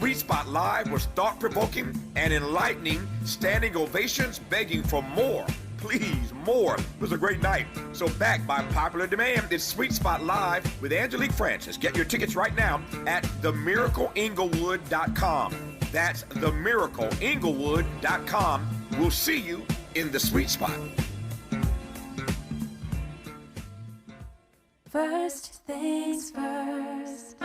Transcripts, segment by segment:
Sweet Spot Live was thought-provoking and enlightening, standing ovations begging for more. Please, more. It was a great night. So back by popular demand, it's Sweet Spot Live with Angelique Francis. Get your tickets right now at themiracleinglewood.com. That's themiracleinglewood.com. We'll see you in the Sweet Spot. First things first.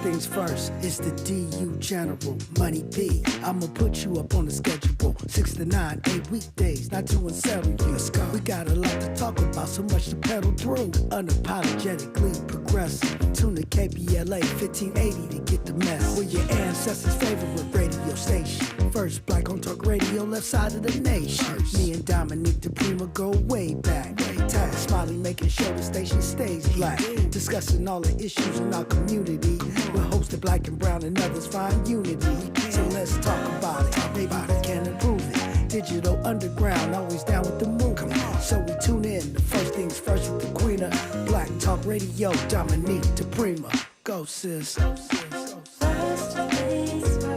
Things first, it's the DU General, Money B. I'ma put you up on the schedule, 6 to 9, 8 weekdays, not to unsettle you. Let's go. We got a lot to talk about, so much to pedal through. Unapologetically progressive. Tune to KBLA 1580 to get the mess. We're your ancestors' favorite radio station. First black on talk radio, left side of the nation. Me and Dominique DiPrima go way back. Tag Smiley making sure the station stays black. Discussing all the issues in our community. We're hosted black and brown and others find unity. So let's talk about it. Maybe we can improve it. Digital underground, always down with the movement. So we tune in. The first things first with the queen of Black Talk Radio, Dominique DiPrima. Go sis. First things first.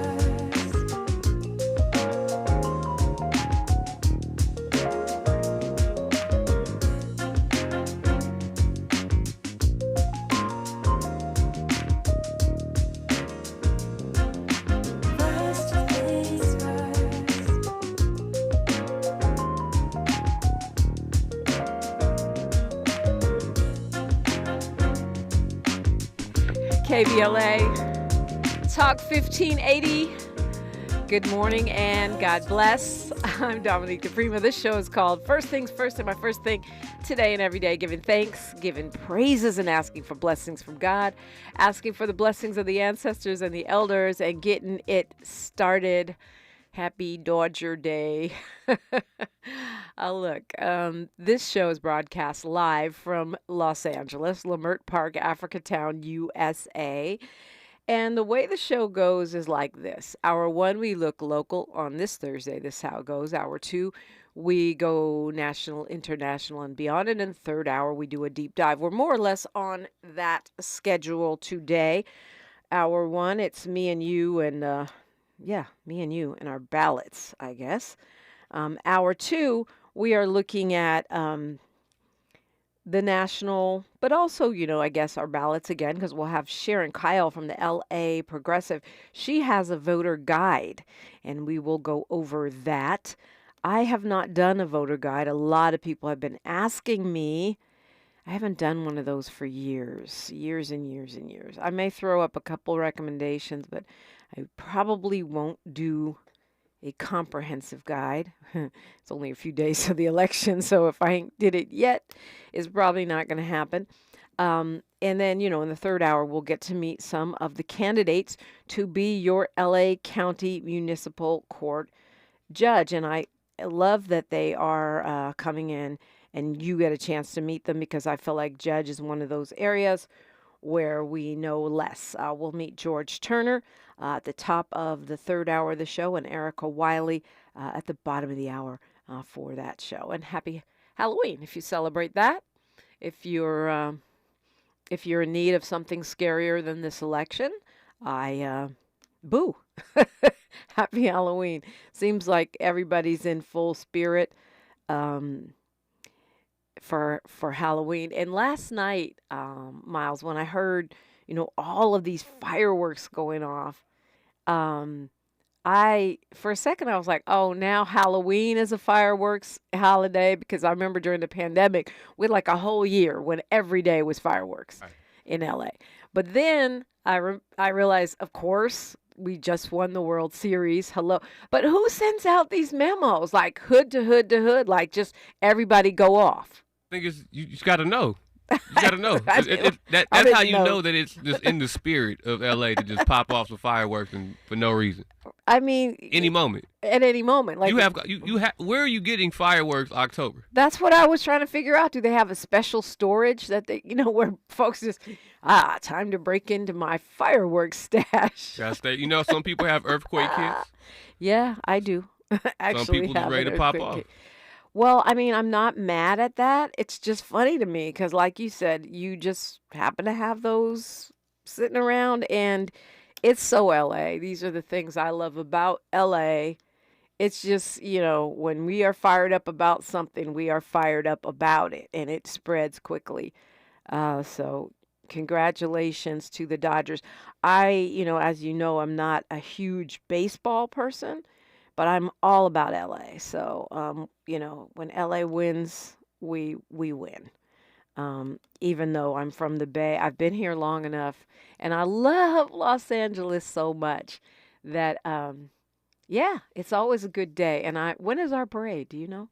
KBLA Talk 1580. Good morning and God bless. I'm Dominique DiPrima. This show is called First Things First, and my first thing today and every day, giving thanks, giving praises, and asking for blessings from God, asking for the blessings of the ancestors and the elders, and getting it started. Happy Dodger Day. Look, this show is broadcast live from Los Angeles, Leimert Park, Africatown, USA. And the way the show goes is like this. Hour one, we look local on this Thursday. This is how it goes. Hour two, we go national, international, and beyond. And in the third hour, we do a deep dive. We're more or less on that schedule today. Hour one, it's me and you and... me and you and our ballots, I guess. Hour two, we are looking at the national, but also, I guess our ballots again, because we'll have Sharon Kyle from the LA Progressive. She has a voter guide, and we will go over that. I have not done a voter guide. A lot of people have been asking me. I haven't done one of those for years and years and years. I may throw up a couple recommendations, but I probably won't do a comprehensive guide. It's only a few days to the election, so if I ain't did it yet, it's probably not going to happen. And then, in the third hour, we'll get to meet some of the candidates to be your LA County Municipal Court judge. And I love that they are coming in and you get a chance to meet them, because I feel like judge is one of those areas where we know less. We'll meet George Turner at the top of the third hour of the show, and Erica Wiley at the bottom of the hour for that show. And happy Halloween if you celebrate that. If you're in need of something scarier than this election, boo. Happy Halloween. Seems like everybody's in full spirit for Halloween. And last night, Miles, when I heard, all of these fireworks going off, for a second, I was like, oh, now Halloween is a fireworks holiday, because I remember during the pandemic, we had like a whole year when every day was fireworks in LA. But then I realized, of course, we just won the World Series. Hello. But who sends out these memos? Like hood to hood to hood, like just everybody go off. I think you just got to know. You got to know. That's how you know that it's just in the spirit of LA to just pop off some fireworks for no reason. I mean, any moment. At any moment. Like you have. Where are you getting fireworks October? That's what I was trying to figure out. Do they have a special storage that they, where folks just time to break into my fireworks stash? Gotta stay. Some people have earthquake kits. Yeah, I do. Actually, some people just ready to pop off. Well, I mean, I'm not mad at that. It's just funny to me because, like you said, you just happen to have those sitting around, and it's so LA. These are the things I love about LA. It's just, when we are fired up about something, we are fired up about it, and it spreads quickly. So, congratulations to the Dodgers. As you know, I'm not a huge baseball person, but I'm all about LA. So, when LA wins, we win. Even though I'm from the Bay, I've been here long enough, and I love Los Angeles so much that, yeah, it's always a good day. And when is our parade? Do you know?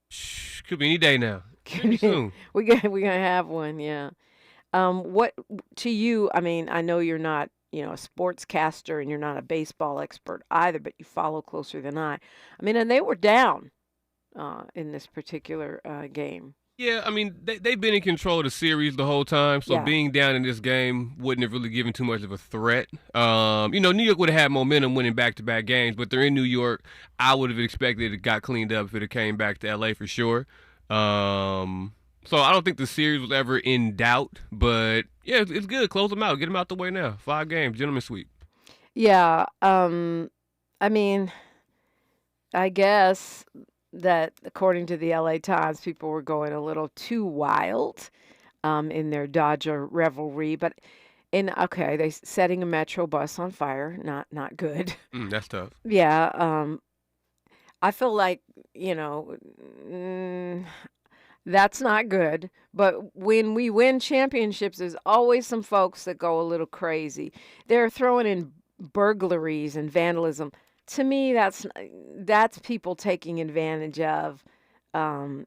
Shh, could be any day now. Could be soon. We're gonna have one, yeah. What to you? I mean, I know you're not, a sportscaster and you're not a baseball expert either, but you follow closer than I. I mean, and they were down in this particular game. Yeah, I mean, they've been in control of the series the whole time, so Yeah. being down in this game wouldn't have really given too much of a threat. New York would have had momentum winning back-to-back games, but they're in New York. I would have expected it got cleaned up if it had came back to L.A. for sure. So I don't think the series was ever in doubt, but yeah, it's good. Close them out. Get them out the way now. 5 games, gentleman's sweep. Yeah. I mean, I guess that according to the LA Times, people were going a little too wild in their Dodger revelry. But okay, they setting a metro bus on fire, not good. That's tough. Yeah, I feel like that's not good. But when we win championships, there's always some folks that go a little crazy. They're throwing in burglaries and vandalism. To me, that's people taking advantage of, the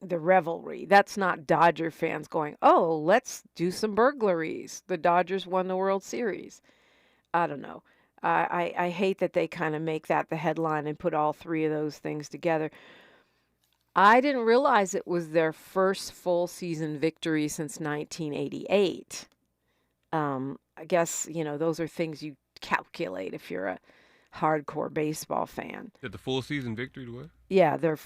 revelry. That's not Dodger fans going, oh, let's do some burglaries. The Dodgers won the World Series. I don't know. I hate that they kind of make that the headline and put all three of those things together. I didn't realize it was their first full season victory since 1988. I guess, those are things you calculate if you're a hardcore baseball fan. Did the full season victory to what? Yeah, they're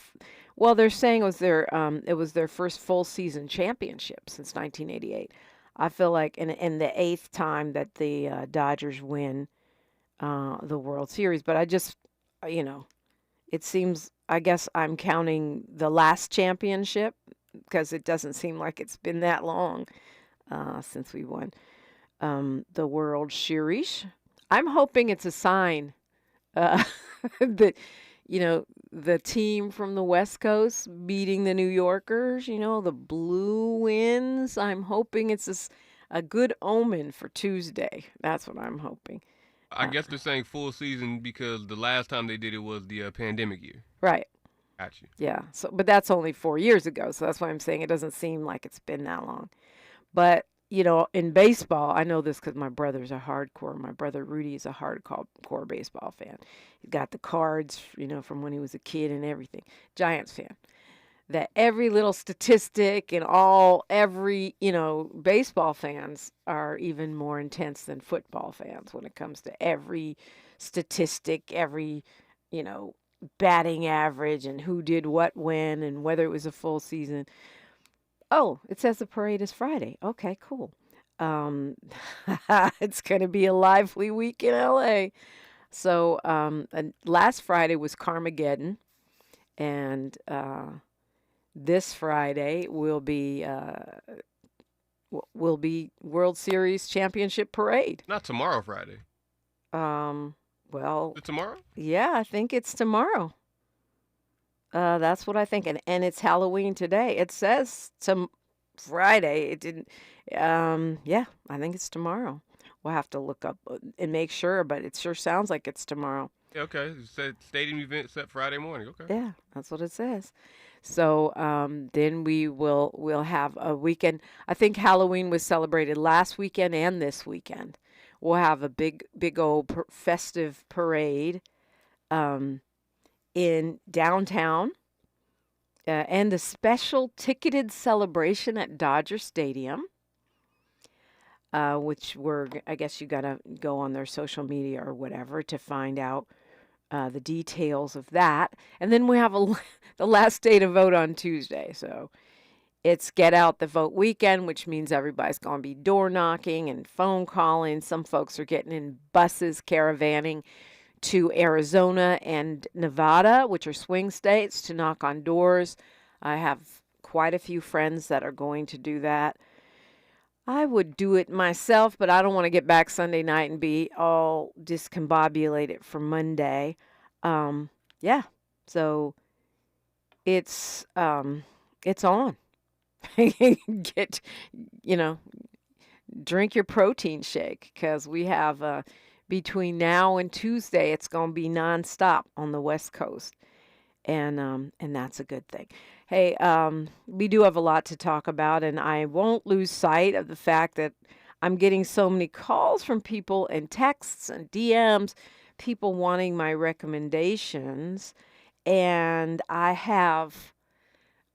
saying it was their first full season championship since 1988. I feel like in the 8th time that the Dodgers win the World Series, but I just it seems, I guess I'm counting the last championship because it doesn't seem like it's been that long since we won the World Series. I'm hoping it's a sign that, the team from the West Coast beating the New Yorkers, the Blue Wins. I'm hoping it's a good omen for Tuesday. That's what I'm hoping. I guess they're saying full season because the last time they did it was the pandemic year. Right. Got you. Yeah. So, but that's only 4 years ago. So that's why I'm saying it doesn't seem like it's been that long. But, in baseball, I know this because my brother's a hardcore. My brother Rudy is a hardcore baseball fan. He's got the cards, from when he was a kid and everything. Giants fan. That every little statistic and every baseball fans are even more intense than football fans when it comes to every statistic, every, batting average and who did what when and whether it was a full season. Oh, it says the parade is Friday. Okay, cool. It's going to be a lively week in LA. So and last Friday was Carmageddon, and this Friday will be World Series Championship Parade. Not tomorrow, Friday. Well, Is it tomorrow? yeah, I think it's tomorrow. That's what I think, and it's Halloween today. It says Friday. It didn't. Yeah, I think it's tomorrow. We'll have to look up and make sure, but it sure sounds like it's tomorrow. Yeah, okay. It said stadium event set Friday morning. Okay. Yeah, that's what it says. So then we'll have a weekend. I think Halloween was celebrated last weekend and this weekend. We'll have a big old festive parade in downtown and a special ticketed celebration at Dodger Stadium, which I guess you got to go on their social media or whatever to find out the details of that. And then we have the last day to vote on Tuesday. So it's Get Out the Vote weekend, which means everybody's going to be door knocking and phone calling. Some folks are getting in buses, caravanning to Arizona and Nevada, which are swing states, to knock on doors. I have quite a few friends that are going to do that. I would do it myself, but I don't want to get back Sunday night and be all discombobulated for Monday. Yeah, so it's on. Get, drink your protein shake, because we have between now and Tuesday, it's going to be nonstop on the West Coast, and that's a good thing. Hey, we do have a lot to talk about, and I won't lose sight of the fact that I'm getting so many calls from people and texts and DMs, people wanting my recommendations, and I have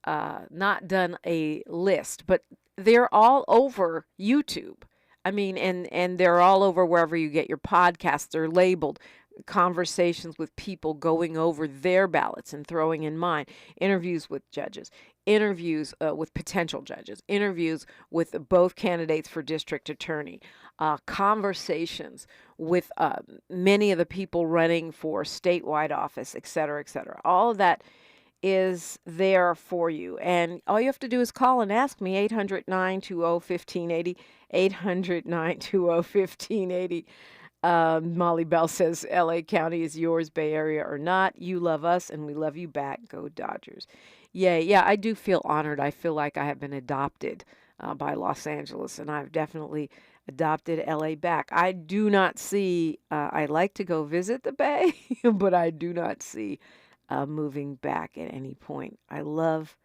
not done a list, but they're all over YouTube. I mean, and they're all over wherever you get your podcasts. They're labeled conversations with people going over their ballots and throwing in mine, interviews with judges, interviews with potential judges, interviews with both candidates for district attorney, conversations with many of the people running for statewide office, et cetera, et cetera. All of that is there for you. And all you have to do is call and ask me, 800-920-1580, 800-920-1580. Molly Bell says, LA County is yours, Bay Area or not. You love us and we love you back. Go Dodgers. Yeah, I do feel honored. I feel like I have been adopted by Los Angeles, and I've definitely adopted LA back. I do not see, I like to go visit the Bay, but I do not see moving back at any point. I love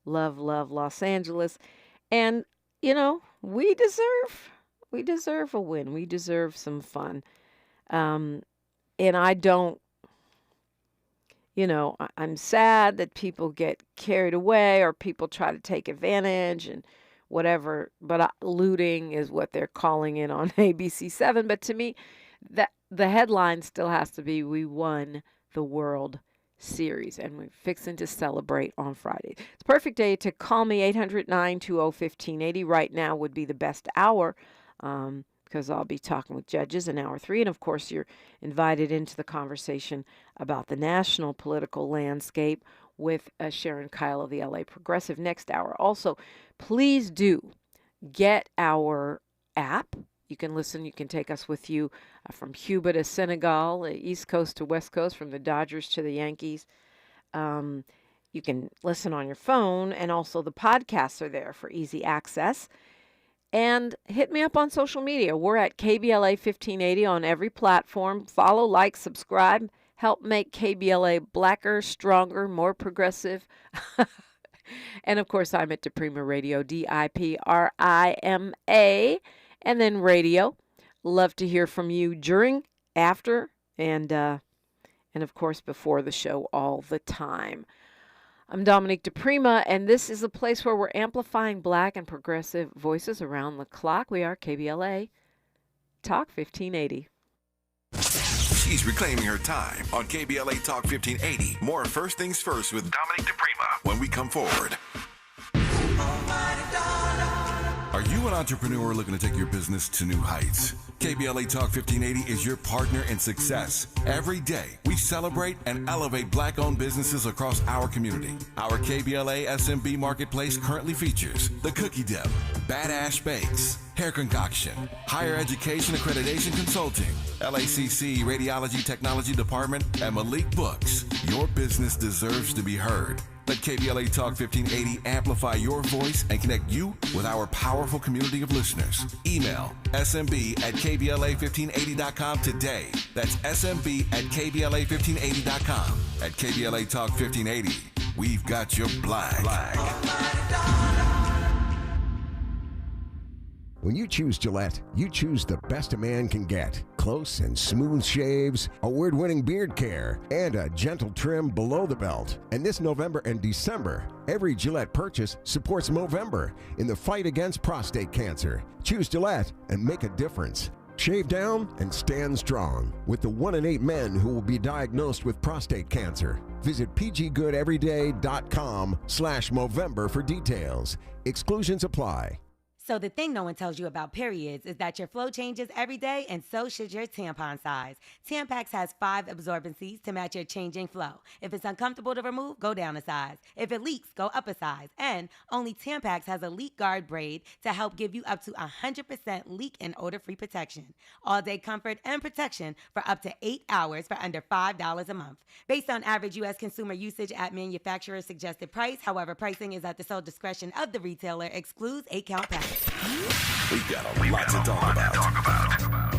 Los Angeles. And, we deserve a win. We deserve some fun. And I don't, I'm sad that people get carried away or people try to take advantage and whatever, but looting is what they're calling it on ABC7. But to me, that the headline still has to be, we won the World Series, and we're fixing to celebrate on Friday. It's a perfect day to call me, 800-920-1580. Right now would be the best hour, because I'll be talking with judges in hour 3. And of course, you're invited into the conversation about the national political landscape with Sharon Kyle of the LA Progressive next hour. Also, please do get our app. You can listen. You can take us with you from Cuba to Senegal, East Coast to West Coast, from the Dodgers to the Yankees. You can listen on your phone, and also the podcasts are there for easy access. And hit me up on social media. We're at KBLA 1580 on every platform. Follow, like, subscribe. Help make KBLA blacker, stronger, more progressive. And, of course, I'm at DiPrima Radio, DIPRIMA. And then radio. Love to hear from you during, after, and of course, before the show all the time. I'm Dominique DiPrima, and this is a place where we're amplifying black and progressive voices around the clock. We are KBLA Talk 1580. She's reclaiming her time on KBLA Talk 1580. More First Things First with Dominique DiPrima when we come forward. Are you an entrepreneur looking to take your business to new heights? KBLA Talk 1580 is your partner in success. Every day, we celebrate and elevate black-owned businesses across our community. Our KBLA SMB Marketplace currently features The Cookie Dip, Badass Bakes, Hair Concoction, Higher Education Accreditation Consulting, LACC Radiology Technology Department, and Malik Books. Your business deserves to be heard. Let KBLA Talk 1580 amplify your voice and connect you with our powerful community of listeners. Email smb@kbla1580.com today. That's smb@kbla1580.com. At KBLA Talk 1580, we've got your flag. When you choose Gillette, you choose the best a man can get. Close and smooth shaves, award-winning beard care, and a gentle trim below the belt. And this November and December, every Gillette purchase supports Movember in the fight against prostate cancer. Choose Gillette and make a difference. Shave down and stand strong with the 1 in 8 men who will be diagnosed with prostate cancer. Visit pggoodeveryday.com/Movember for details. Exclusions apply. So the thing no one tells you about periods is that your flow changes every day, and so should your tampon size. Tampax has 5 absorbencies to match your changing flow. If it's uncomfortable to remove, go down a size. If it leaks, go up a size. And only Tampax has a leak guard braid to help give you up to 100% leak and odor-free protection. All-day comfort and protection for up to 8 hours for under $5 a month. Based on average U.S. consumer usage at manufacturer's suggested price, however, pricing is at the sole discretion of the retailer, excludes 8-count packs. We got a lot to talk about.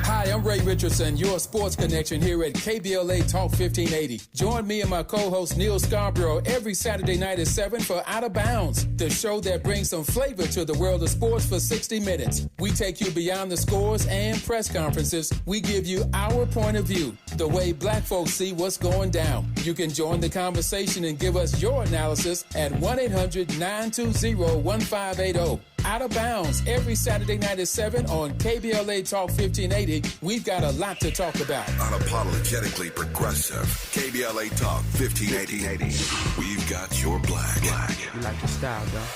Hi, I'm Ray Richardson, your sports connection here at KBLA Talk 1580. Join me and my co-host Neil Scarborough every Saturday night at 7 for Out of Bounds, the show that brings some flavor to the world of sports for 60 minutes. We take you beyond the scores and press conferences. We give you our point of view, the way black folks see what's going down. You can join the conversation and give us your analysis at 1-800-920-1580. Out of Bounds every Saturday night at 7 on KBLA Talk 1580. We've got a lot to talk about. Unapologetically progressive. KBLA Talk 1580. We've got your black. You like the style, though.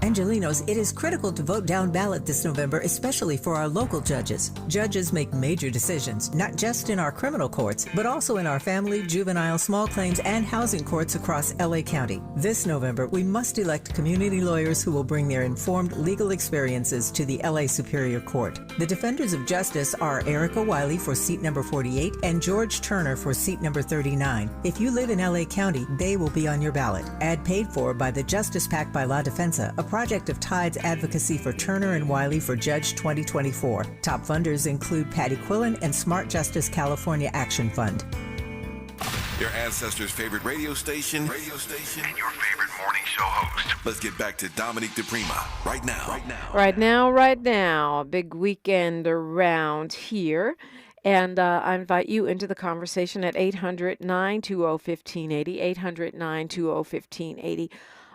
Angelinos, it is critical to vote down ballot this November, especially for our local judges. Judges make major decisions, not just in our criminal courts, but also in our family, juvenile, small claims, and housing courts across LA County. This November, we must elect community lawyers who will bring their informed legal experiences to the LA Superior Court. The defenders of justice are Erica Wiley for seat number 48 and George Turner for seat number 39. If you live in LA County, they will be on your ballot. Ad paid for by the Justice PAC by La Defensa, a project of Tide's advocacy for Turner and Wiley for Judge 2024. Top funders include Patty Quillen and Smart Justice California Action Fund. Your ancestors' favorite radio station, and your favorite morning show host. Let's get back to Dominique DiPrima right now. Right now. Big weekend around here. And I invite you into the conversation at 800-920-1580, 800-920-1580.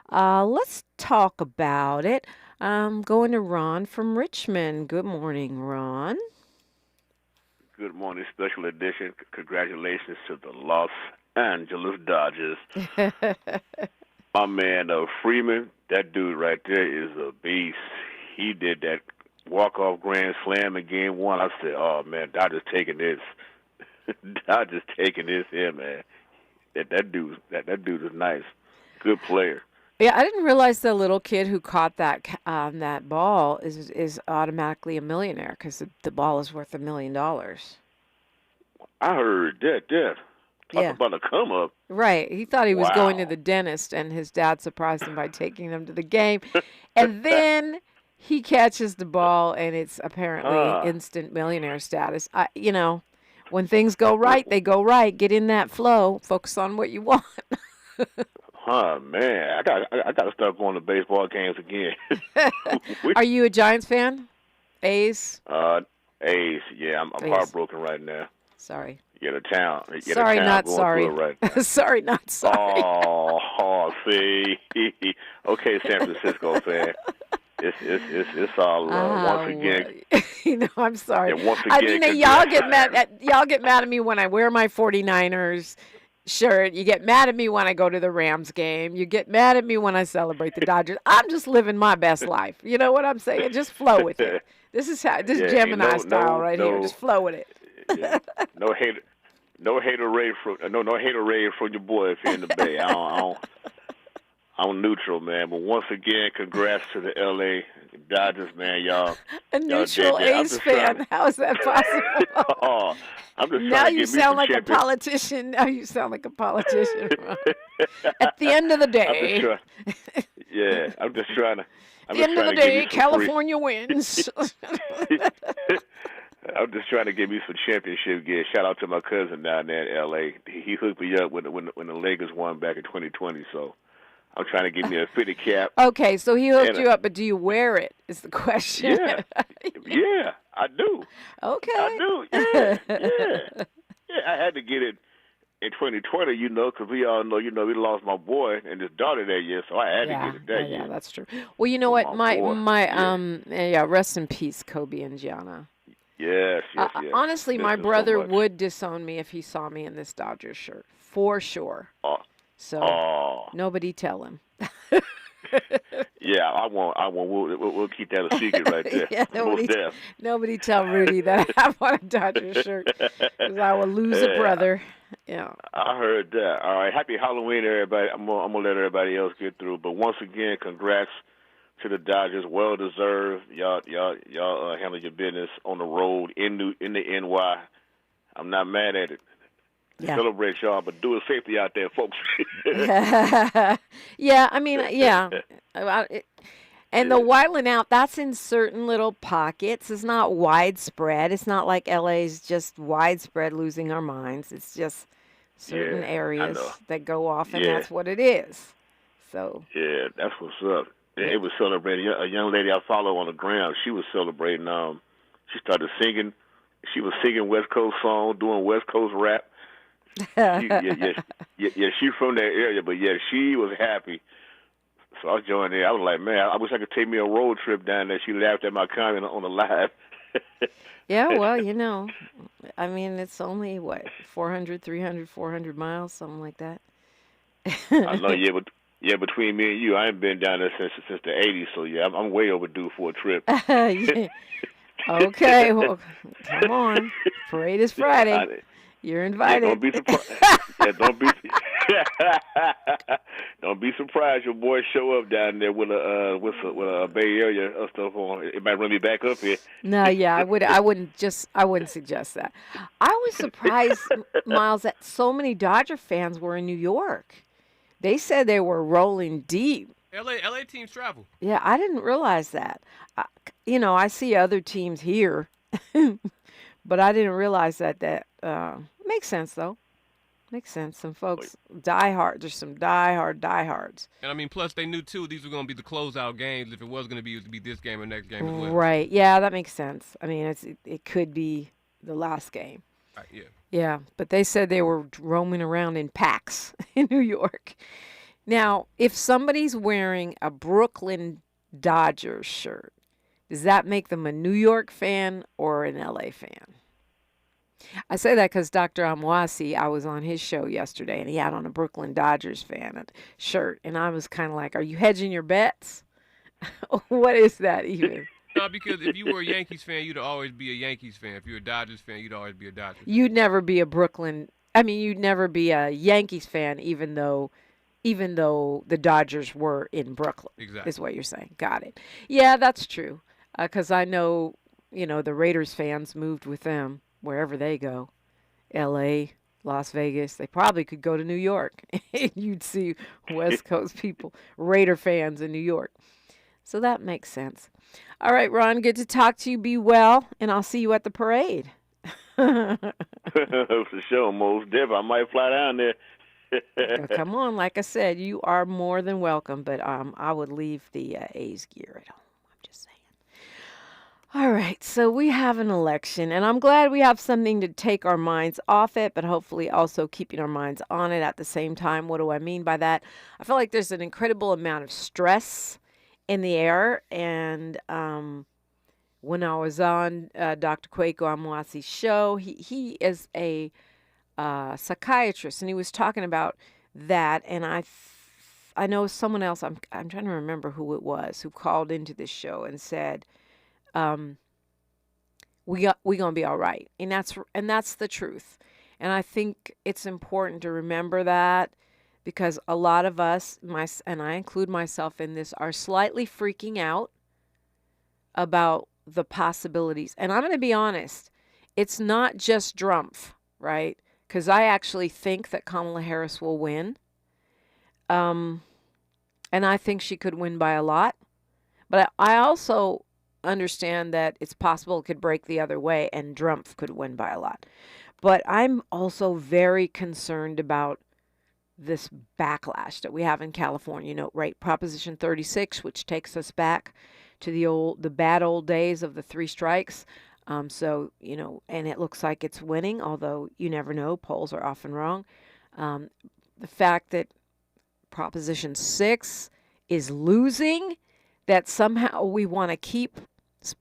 Let's talk about it. I'm going to Ron from Richmond. Good morning, Ron. Good morning, special edition. Congratulations to the Los Angeles Dodgers. My man, Freeman, that dude right there is a beast. He did that walk-off grand slam in game 1. I said, oh, man, Dodgers taking this. Dodgers taking this here, man. That dude is nice. Good player. Yeah, I didn't realize the little kid who caught that ball is automatically a millionaire because the ball is worth $1 million. I heard that. Talk about a come up. Right. He thought he was going to the dentist, and his dad surprised him by taking him to the game. And then he catches the ball, and it's apparently instant millionaire status. When things go right, they go right. Get in that flow. Focus on what you want. Man, I got to start going to baseball games again. Are you a Giants fan? A's? A's, yeah. I'm heartbroken right now. Sorry. The town. Sorry, not sorry. Right sorry, not sorry. Oh, see. Okay, San Francisco fan. It's all once again. I'm sorry. Yeah, once again, y'all get mad at me when I wear my 49ers shirt. You get mad at me when I go to the Rams game. You get mad at me when I celebrate the Dodgers. I'm just living my best life. You know what I'm saying? Just flow with it. This is Gemini style here. Just flow with it. Yeah. No haterade from your boy if you're in the Bay. I'm neutral, man. But once again, congrats to the LA Dodgers, man. Y'all. A neutral A's fan. How is that possible? I'm just now you sound like a politician. Now you sound like a politician. At the end of the day. I'm just trying to. At the end of the day, California wins. I'm just trying to get me some championship gear. Shout out to my cousin down there in L.A. He hooked me up when the Lakers won back in 2020. So I'm trying to get me a fitted cap. Okay, so he hooked you up, but do you wear it? Is the question? Yeah, I do. Okay, I do. Yeah. I had to get it. in 2020, you know, because we all know, you know, we lost my boy and his daughter that year, so I had to Yeah, get it that yeah, year. that's true. Well, you know For what? my boy. Yeah, rest in peace, Kobe and Gianna. Yes. Honestly, my Missed him so brother much. would disown me if he saw me in this Dodgers shirt, for sure. So nobody tell him. Yeah, I won't. We'll keep that a secret right there. Yeah, Most deaf. nobody tell Rudy that I have on a Dodgers shirt because I will lose a brother. Yeah. I heard that. All right, happy Halloween, everybody. I'm gonna let everybody else get through, but once again, congrats to the Dodgers. Well deserved. Y'all handle your business on the road in the NY. I'm not mad at it. Yeah. Celebrate y'all, but do it safely out there, folks. Yeah, I mean, yeah. And the whiteling out, that's in certain little pockets. It's not widespread. It's not like LA's just widespread losing our minds. It's just certain areas that go off, and that's what it is. So. Yeah, that's what's up. It was celebrating. A young lady I follow on the ground, she was celebrating. She started singing. She was singing West Coast songs, doing West Coast rap. She's from that area, but she was happy. So I joined there. I was like, man, I wish I could take me a road trip down there. She laughed at my comment on the live. Yeah, well, you know, I mean, it's only, 400 miles, something like that. I know, but between me and you, I ain't been down there since the 80s, so I'm way overdue for a trip. Yeah. Okay, well, come on. Parade is Friday. You're invited. Don't be surprised. Don't be surprised. Your boy show up down there with a Bay Area stuff on. It might run me back up here. No, yeah, I wouldn't suggest that. I was surprised, Miles, that so many Dodger fans were in New York. They said they were rolling deep. LA teams travel. Yeah, I didn't realize that. I see other teams here, but I didn't realize that. Makes sense, though. Makes sense. Some folks there's some diehards. And I mean, plus they knew too these were going to be the closeout games. If it was going to be, it would be this game or next game as well. Right. Yeah, that makes sense. I mean, it could be the last game. Right, yeah. Yeah, but they said they were roaming around in packs in New York. Now, if somebody's wearing a Brooklyn Dodgers shirt, does that make them a New York fan or an LA fan? I say that because Dr. Amwasi, I was on his show yesterday, and he had on a Brooklyn Dodgers fan shirt, and I was kind of like, are you hedging your bets? What is that even? No, because if you were a Yankees fan, you'd always be a Yankees fan. If you're a Dodgers fan, you'd always be a Dodgers fan. You'd never be you'd never be a Yankees fan, even though the Dodgers were in Brooklyn. Exactly. Is what you're saying. Got it. Yeah, that's true. Because I know, the Raiders fans moved with them wherever they go. L.A., Las Vegas. They probably could go to New York. And you'd see West Coast people, Raider fans in New York. So that makes sense. All right, Ron, good to talk to you. Be well, and I'll see you at the parade. For sure, most definitely. I might fly down there. Come on, like I said, you are more than welcome, but I would leave the A's gear at home. I'm just saying. All right, so we have an election, and I'm glad we have something to take our minds off it, but hopefully also keeping our minds on it at the same time. What do I mean by that? I feel like there's an incredible amount of stress in the air, and when I was on Dr. Kwaku Amwasi's show, he is a psychiatrist, and he was talking about that, and I know someone else, I'm trying to remember who it was, who called into this show and said, we gonna be all right, and that's the truth. And I think it's important to remember that, because a lot of us, and I include myself in this, are slightly freaking out about the possibilities. And I'm going to be honest, it's not just Drumpf, right? Because I actually think that Kamala Harris will win. And I think she could win by a lot. But I also understand that it's possible it could break the other way and Drumpf could win by a lot. But I'm also very concerned about this backlash that we have in California, right? Proposition 36, which takes us back to the bad old days of the 3 strikes. So, and it looks like it's winning, although you never know. Polls are often wrong. The fact that Proposition 6 is losing, that somehow we want to keep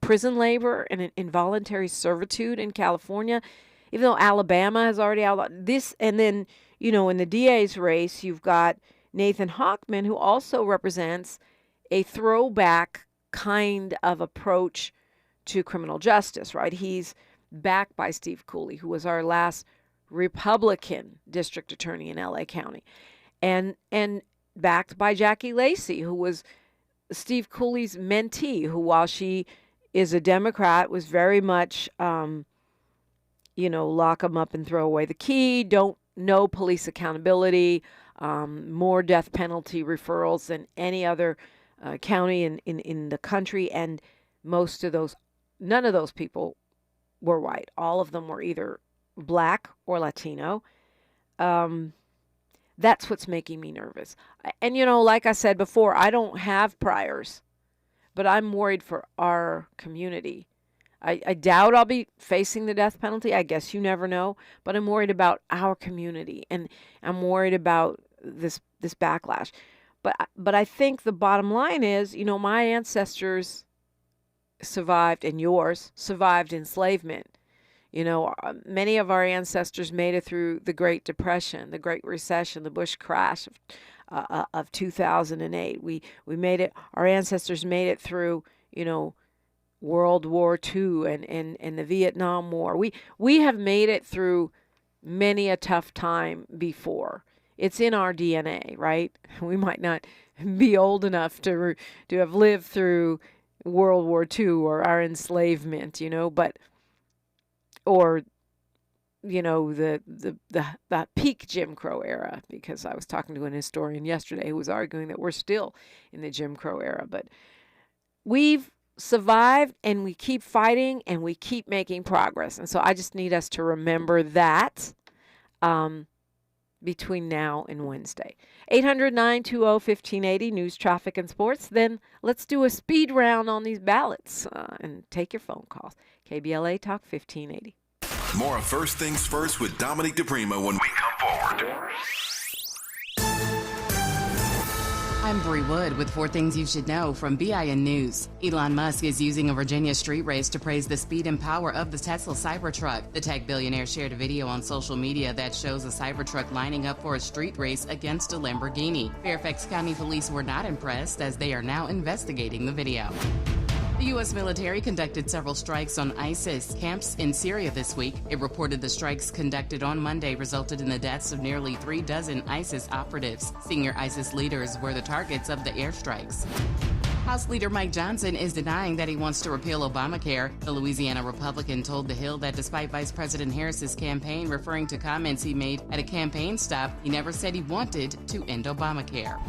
prison labor and involuntary servitude in California, even though Alabama has already outlawed this. And then, in the DA's race, you've got Nathan Hochman, who also represents a throwback kind of approach to criminal justice, right? He's backed by Steve Cooley, who was our last Republican district attorney in LA County, and backed by Jackie Lacey, who was Steve Cooley's mentee, who, while she is a Democrat, was very much, lock them up and throw away the key, no police accountability, more death penalty referrals than any other county in the country. And none of those people were white. All of them were either Black or Latino. That's what's making me nervous. And, like I said before, I don't have priors, but I'm worried for our community. I doubt I'll be facing the death penalty. I guess you never know. But I'm worried about our community, and I'm worried about this backlash. But I think the bottom line is, my ancestors survived, and yours survived enslavement. Many of our ancestors made it through the Great Depression, the Great Recession, the Bush crash of 2008. We made it. Our ancestors made it through, World War II and the Vietnam War. We have made it through many a tough time before. It's in our DNA, right? We might not be old enough to have lived through World War II or our enslavement, but the peak Jim Crow era, because I was talking to an historian yesterday who was arguing that we're still in the Jim Crow era. But we've survived, and we keep fighting, and we keep making progress. And so I just need us to remember that between now and Wednesday. 800-920-1580, news, traffic, and sports. Then let's do a speed round on these ballots and take your phone calls. KBLA Talk 1580. More of First Things First with Dominique DiPrima when we come forward. I'm Bree Wood with 4 Things You Should Know from BIN News. Elon Musk is using a Virginia street race to praise the speed and power of the Tesla Cybertruck. The tech billionaire shared a video on social media that shows a Cybertruck lining up for a street race against a Lamborghini. Fairfax County police were not impressed, as they are now investigating the video. The U.S. military conducted several strikes on ISIS camps in Syria this week. It reported the strikes conducted on Monday resulted in the deaths of nearly 36 ISIS operatives. Senior ISIS leaders were the targets of the airstrikes. House Leader Mike Johnson is denying that he wants to repeal Obamacare. The Louisiana Republican told The Hill that despite Vice President Harris's campaign referring to comments he made at a campaign stop, he never said he wanted to end Obamacare.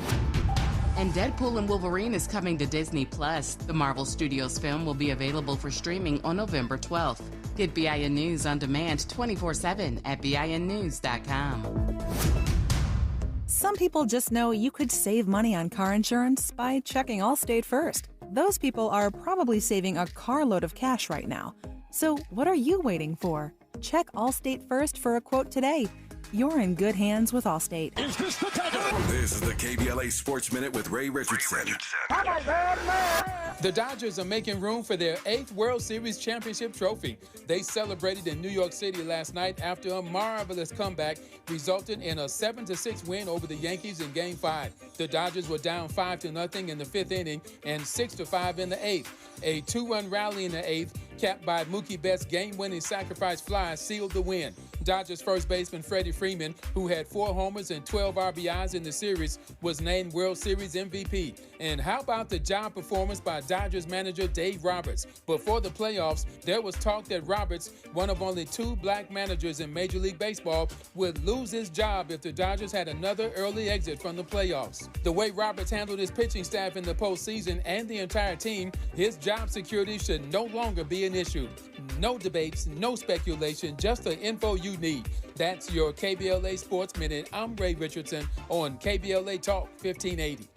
And Deadpool and Wolverine is coming to Disney+. The Marvel Studios film will be available for streaming on November 12th. Get BIN News on demand 24/7 at BINnews.com. Some people just know you could save money on car insurance by checking Allstate first. Those people are probably saving a carload of cash right now. So what are you waiting for? Check Allstate first for a quote today. You're in good hands with Allstate. Is this the tether? This is the KBLA Sports Minute with Ray Richardson. The Dodgers are making room for their 8th World Series championship trophy. They celebrated in New York City last night after a marvelous comeback resulted in a 7-6 win over the Yankees in Game 5. The Dodgers were down 5-0 in the 5th inning and 6-5 in the 8th. A 2-run rally in the 8th, capped by Mookie Betts' game-winning sacrifice fly, sealed the win. Dodgers first baseman Freddie Freeman, who had 4 homers and 12 RBIs in the series, was named World Series MVP. And how about the job performance by Dodgers manager Dave Roberts? Before the playoffs, there was talk that Roberts, one of only 2 black managers in Major League Baseball, would lose his job if the Dodgers had another early exit from the playoffs. The way Roberts handled his pitching staff in the postseason and the entire team, his job security should no longer be an issue. No debates, no speculation, just the info you need. That's your KBLA Sports Minute. I'm Ray Richardson on KBLA Talk 1580.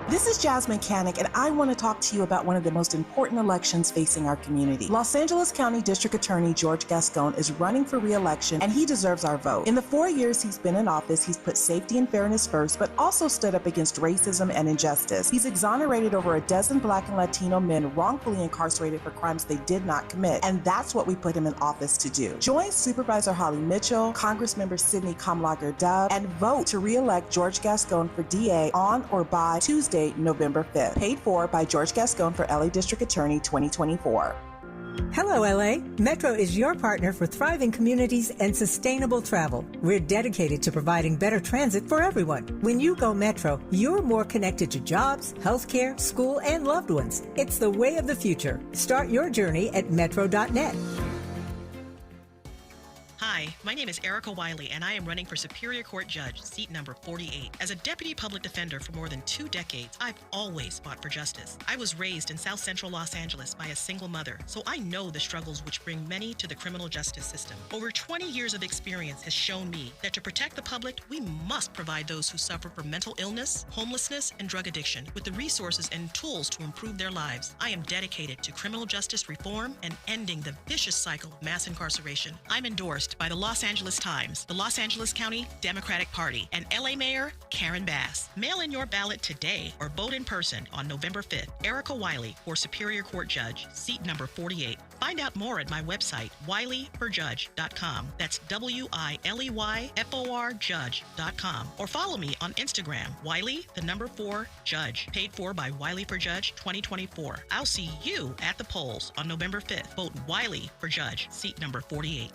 This is Jasmine Canick, and I want to talk to you about one of the most important elections facing our community. Los Angeles County District Attorney George Gascon is running for re-election, and he deserves our vote. In the 4 years he's been in office, he's put safety and fairness first, but also stood up against racism and injustice. He's exonerated over a dozen Black and Latino men wrongfully incarcerated for crimes they did not commit, and that's what we put him in office to do. Join Supervisor Holly Mitchell, Congressmember Sidney Kamlager-Dove, and vote to re-elect George Gascon for DA on or by Tuesday, November 5th. Paid for by George Gascon for LA District Attorney 2024. Hello, LA. Metro is your partner for thriving communities and sustainable travel. We're dedicated to providing better transit for everyone. When you go Metro, you're more connected to jobs, healthcare, school, and loved ones. It's the way of the future. Start your journey at metro.net. Hi, my name is Erica Wiley, and I am running for Superior Court Judge, seat number 48. As a deputy public defender for more than 2 decades, I've always fought for justice. I was raised in South Central Los Angeles by a single mother, so I know the struggles which bring many to the criminal justice system. Over 20 years of experience has shown me that to protect the public, we must provide those who suffer from mental illness, homelessness, and drug addiction with the resources and tools to improve their lives. I am dedicated to criminal justice reform and ending the vicious cycle of mass incarceration. I'm endorsed by the Los Angeles Times, the Los Angeles County Democratic Party, and LA Mayor Karen Bass. Mail in your ballot today or vote in person on November 5th. Erica Wiley for Superior Court Judge, seat number 48. Find out more at my website, wileyforjudge.com. That's WILEYFOR Judge.com. Or follow me on Instagram, Wiley4 Judge. Paid for by Wiley for Judge 2024. I'll see you at the polls on November 5th. Vote Wiley for Judge, seat number 48.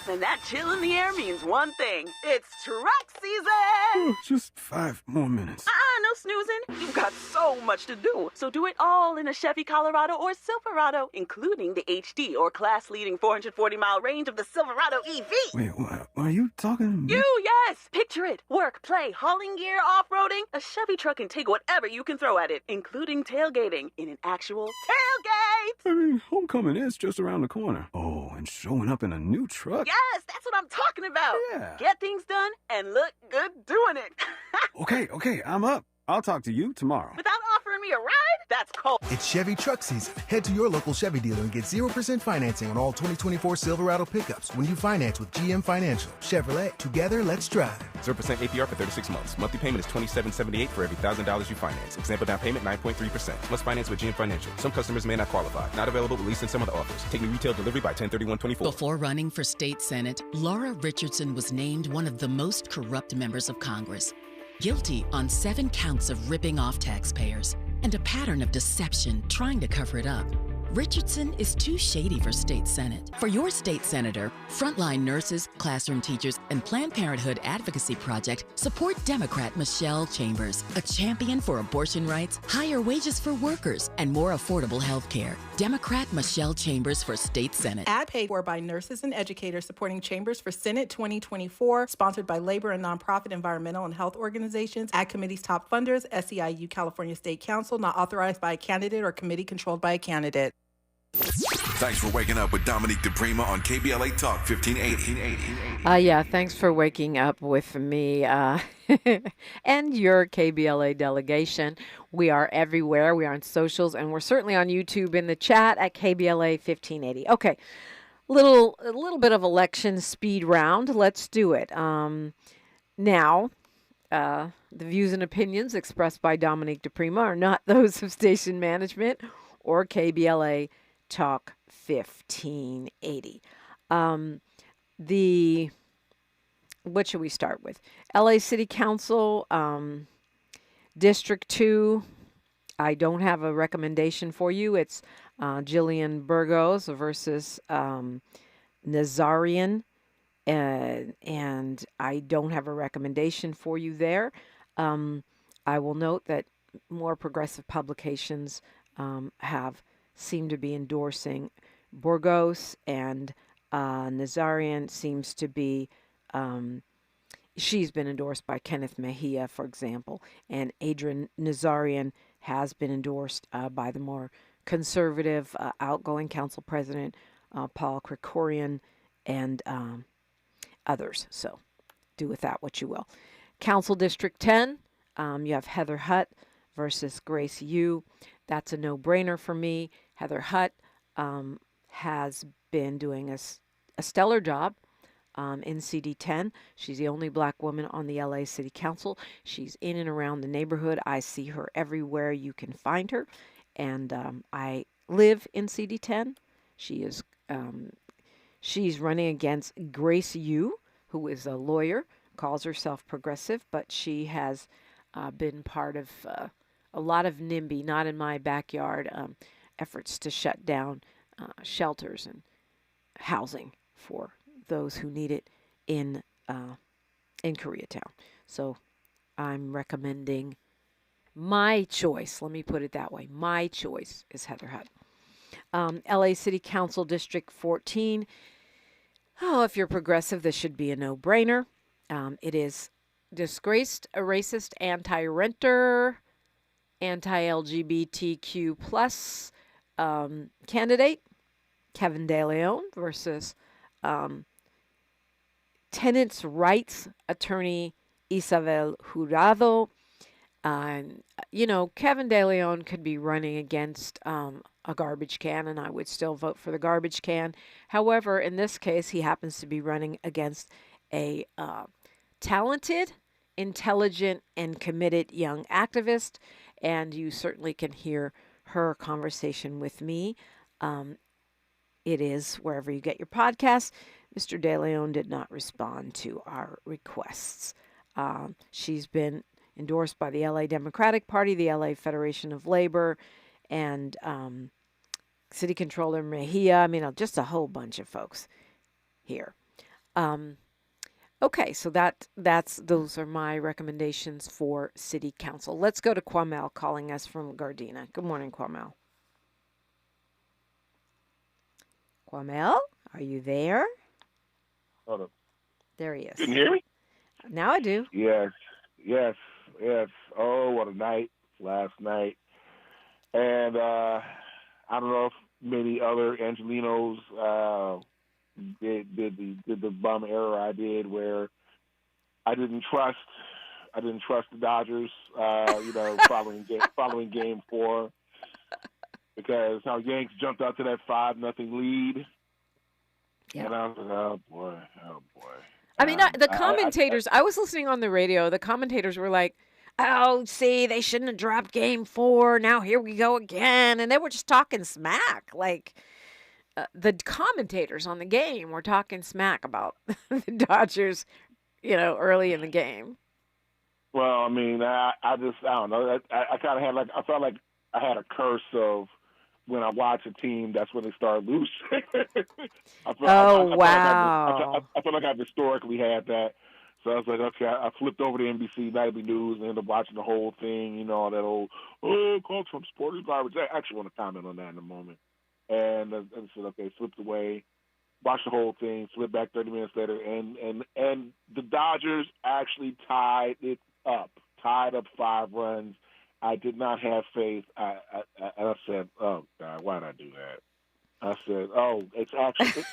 And that chill in the air means one thing. It's truck season! Just 5 more minutes. No snoozing. You've got so much to do. So do it all in a Chevy Colorado or Silverado, including the HD or class-leading 440-mile range of the Silverado EV. Wait, are you talking to me? You, yes! Picture it. Work, play, hauling gear, off-roading. A Chevy truck can take whatever you can throw at it, including tailgating in an actual tailgate! I mean, homecoming is just around the corner. Oh, and showing up in a new truck. Yes, that's what I'm talking about. Yeah. Get things done and look good doing it. Okay, I'm up. I'll talk to you tomorrow. Without offering me a ride? That's cold. It's Chevy truck season. Head to your local Chevy dealer and get 0% financing on all 2024 Silverado pickups when you finance with GM Financial. Chevrolet, together, let's drive. 0% APR for 36 months. Monthly payment is $27.78 for every $1,000 you finance. Example down payment 9.3%. Must finance with GM Financial. Some customers may not qualify. Not available at least in some other offers. Take me retail delivery by 10/31/24. Before running for state senate, Laura Richardson was named one of the most corrupt members of Congress. Guilty on 7 counts of ripping off taxpayers and a pattern of deception trying to cover it up. Richardson is too shady for state senate. For your state senator, frontline nurses, classroom teachers, and Planned Parenthood Advocacy Project support Democrat Michelle Chambers, a champion for abortion rights, higher wages for workers, and more affordable health care. Democrat Michelle Chambers for state senate. Ad paid for by nurses and educators supporting Chambers for Senate 2024, sponsored by labor and nonprofit environmental and health organizations, Ad Committee's top funders, SEIU California State Council, not authorized by a candidate or committee controlled by a candidate. Thanks for waking up with Dominique DiPrima on KBLA Talk 1580. Yeah, thanks for waking up with me and your KBLA delegation. We are everywhere. We are on socials, and we're certainly on YouTube in the chat at KBLA 1580. Okay, a little bit of election speed round. Let's do it. Now, the views and opinions expressed by Dominique DiPrima are not those of station management or KBLA Talk 1580. What should we start with? LA City Council, District 2. I don't have a recommendation for you. It's Jillian Burgos versus Nazarian, and I don't have a recommendation for you there. I will note that more progressive publications seem to be endorsing Burgos, and Nazarian seems to be, she's been endorsed by Kenneth Mejia, for example, and Adrian Nazarian has been endorsed by the more conservative outgoing council president, Paul Krikorian, and others. So do with that what you will. Council District 10, you have Heather Hutt versus Grace Yu. That's a no-brainer for me. Heather Hutt has been doing a stellar job in CD10. She's the only black woman on the LA City Council. She's in and around the neighborhood. I see her everywhere you can find her. And I live in CD10. She's running against Grace Yu, who is a lawyer, calls herself progressive, but she has been part of a lot of NIMBY, not in my backyard, efforts to shut down shelters and housing for those who need it in Koreatown. So I'm recommending my choice. Let me put it that way. My choice is Heather Hutt. LA City Council District 14. Oh, if you're progressive, this should be a no-brainer. It is disgraced, a racist, anti-renter, anti-LGBTQ plus candidate, Kevin De Leon, versus tenants' rights attorney Isabel Jurado. Kevin De Leon could be running against a garbage can, and I would still vote for the garbage can. However, in this case, he happens to be running against a talented, intelligent, and committed young activist, and you certainly can hear her conversation with me. It is wherever you get your podcasts. Mr. De Leon did not respond to our requests. She's been endorsed by the LA Democratic Party, the LA Federation of Labor, and City Controller Mejia. I mean, just a whole bunch of folks here. Okay, so those are my recommendations for City Council. Let's go to Kwamel calling us from Gardena. Good morning, Kwamel. Kwamel, are you there? Hold up. There he is. Can you hear me? Now I do. Yes. Oh, what a night last night. And I don't know if many other Angelinos did the bum error I did, where I didn't trust the Dodgers, following Game 4, because how Yanks jumped out to that 5-0 lead. Yeah. And I was like, oh boy. I mean, the commentators, I was listening on the radio, the commentators were like, oh, see, they shouldn't have dropped Game 4. Now here we go again. And they were just talking smack. Like, the commentators on the game were talking smack about the Dodgers, early in the game. Well, I mean, I don't know. I kind of had I felt like I had a curse of when I watch a team, that's when they start losing. I feel like I've historically had that. So I was like, okay, I flipped over to NBC Nightly News and ended up watching the whole thing, all that old, call Trump supporters garbage. I actually want to comment on that in a moment. And I said, okay, flipped away, watched the whole thing, flipped back 30 minutes later, and the Dodgers actually tied up 5 runs. I did not have faith. I said, oh, God, why did I do that? I said, oh, it's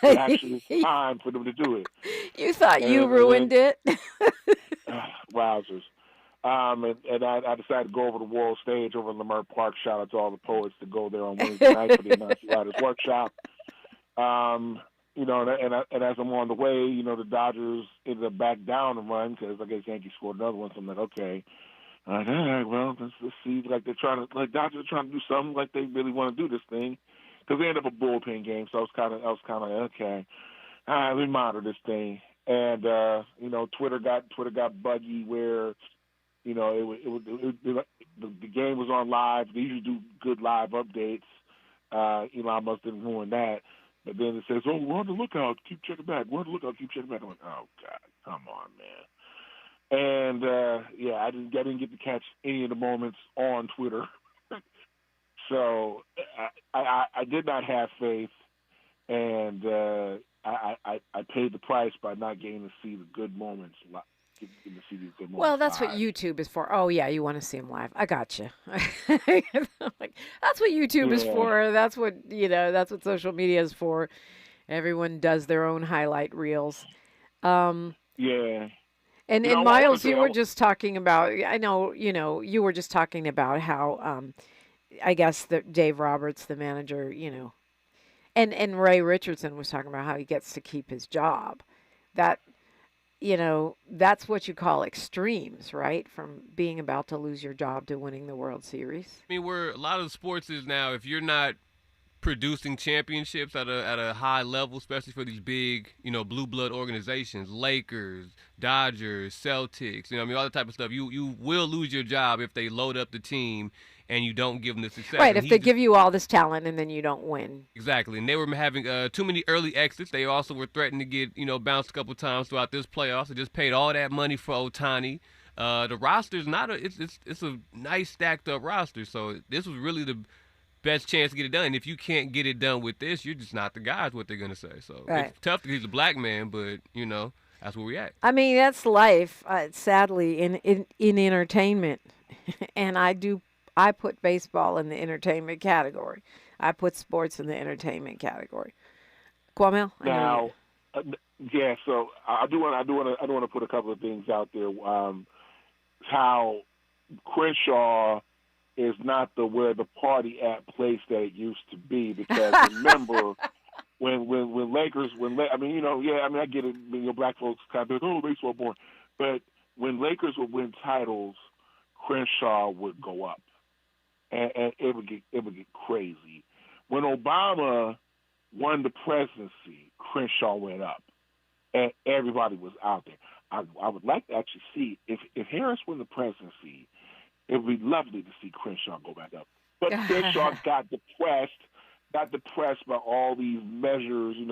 actually time for them to do it. You thought you ruined it? Wowzers. And I decided to go over the world stage over in Leimert Park. Shout out to all the poets to go there on Wednesday night for the Nazi Writers Workshop. And as I'm on the way, the Dodgers ended up back down the run because I guess Yankees scored another one. So I'm like, okay. All right, well, let's see. Like Dodgers are trying to do something, like they really want to do this thing, because they ended up a bullpen game. So I was kind of like, okay, all right, let me monitor this thing. And Twitter got buggy where, the game was on live. They usually do good live updates. Elon Musk didn't ruin that. But then it says, oh, we're on the lookout. Keep checking back. We're on the lookout. Keep checking back. I'm like, oh God, come on, man. And I didn't get to catch any of the moments on Twitter. So I did not have faith, and I paid the price by not getting to see the good moments. Well, that's what YouTube is for. Oh yeah, you want to see them live. I got you. That's what YouTube is for. That's what that's what social media is for. Everyone does their own highlight reels. Yeah. And You know, I wanna Miles, say, you were just talking about. I know, you were just talking about how I guess that Dave Roberts, the manager, and Ray Richardson was talking about how he gets to keep his job. That that's what you call extremes, right? From being about to lose your job to winning the World Series. I mean, where a lot of sports is now, if you're not producing championships at a high level, especially for these big, blue blood organizations, Lakers, Dodgers, Celtics, I mean, all that type of stuff. You will lose your job if they load up the team and you don't give them the success. Right, And if they give you all this talent and then you don't win. Exactly, and they were having too many early exits. They also were threatening to get bounced a couple times throughout this playoffs. They just paid all that money for Ohtani. The roster's not it's a nice stacked up roster. So this was really the best chance to get it done. And if you can't get it done with this, you're just not the guy, is what they're gonna say. So Right. It's tough because he's a black man, but that's where we at. I mean, that's life, sadly, in entertainment. And I put baseball in the entertainment category. I put sports in the entertainment category. Kwame? I know Now, yeah. So I do want to put a couple of things out there. How Crenshaw is not where the party at place that it used to be, because remember when Lakers I get it. Black folks kind of think, baseball born, but when Lakers would win titles, Crenshaw would go up. And it would get crazy. When Obama won the presidency, Crenshaw went up, and everybody was out there. I would like to actually see if Harris won the presidency, it would be lovely to see Crenshaw go back up. But Crenshaw got depressed by all these measures, and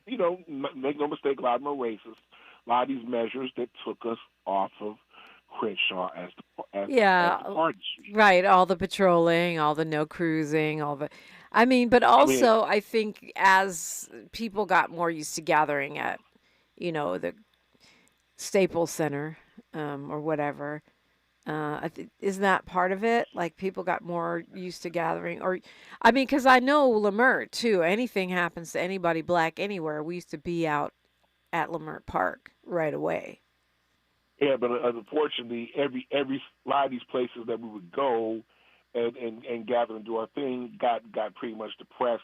make no mistake, a lot of them are racist. A lot of these measures that took us off of Crenshaw as the party. Right, all the patrolling, all the no cruising, but also I think as people got more used to gathering at, the Staples Center or whatever, isn't that part of it? Like people got more used to gathering, because I know Lamert too. Anything happens to anybody black anywhere, we used to be out at Lamert Park right away. Yeah, but unfortunately, every lot of these places that we would go and gather and do our thing got pretty much depressed,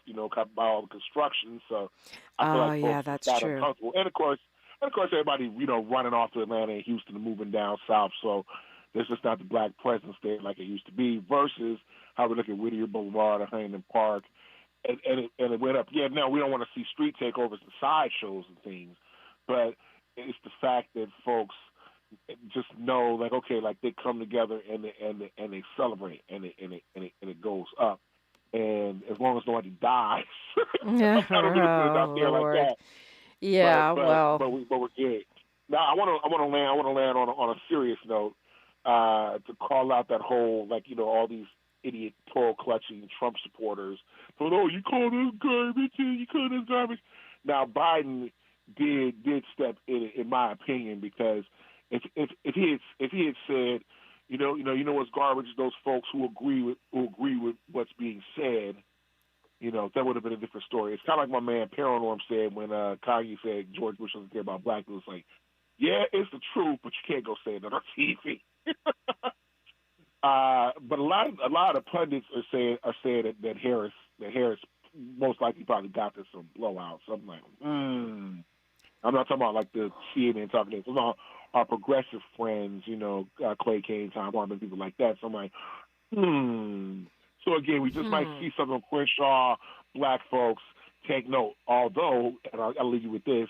by all the construction. So I feel like folks that's got true. uncomfortable. And of course, everybody running off to Atlanta and Houston and moving down south. So there's just not the black presence there like it used to be. Versus how we look at Whittier Boulevard or Huntington Park, and it went up. Yeah, now we don't want to see street takeovers and sideshows and things, but it's the fact that folks just know, like, okay, like they come together and they celebrate and it goes up, and as long as nobody dies, Yeah, I don't really put it out there Lord. like that. Yeah, but we're good. Now I want to land on a serious note, to call out that whole all these idiot pearl clutching Trump supporters. So you call this garbage and you call this garbage. Now Biden did step in my opinion, because if he had said, what's garbage, those folks who agree with what's being said, that would have been a different story. It's kind of like my man Paranorm said when Kanye said George Bush doesn't care about black people. It's like, yeah, it's the truth, but you can't go say that on TV. But a lot of pundits are saying that Harris most likely probably got this some blowout. So I'm like, I'm not talking about like the CNN talking. I'm talking about our progressive friends, Clay Kane, Tom Harmon, people like that. So I'm like, So again, we just might see some of Crenshaw black folks take note. Although, and I'll leave you with this,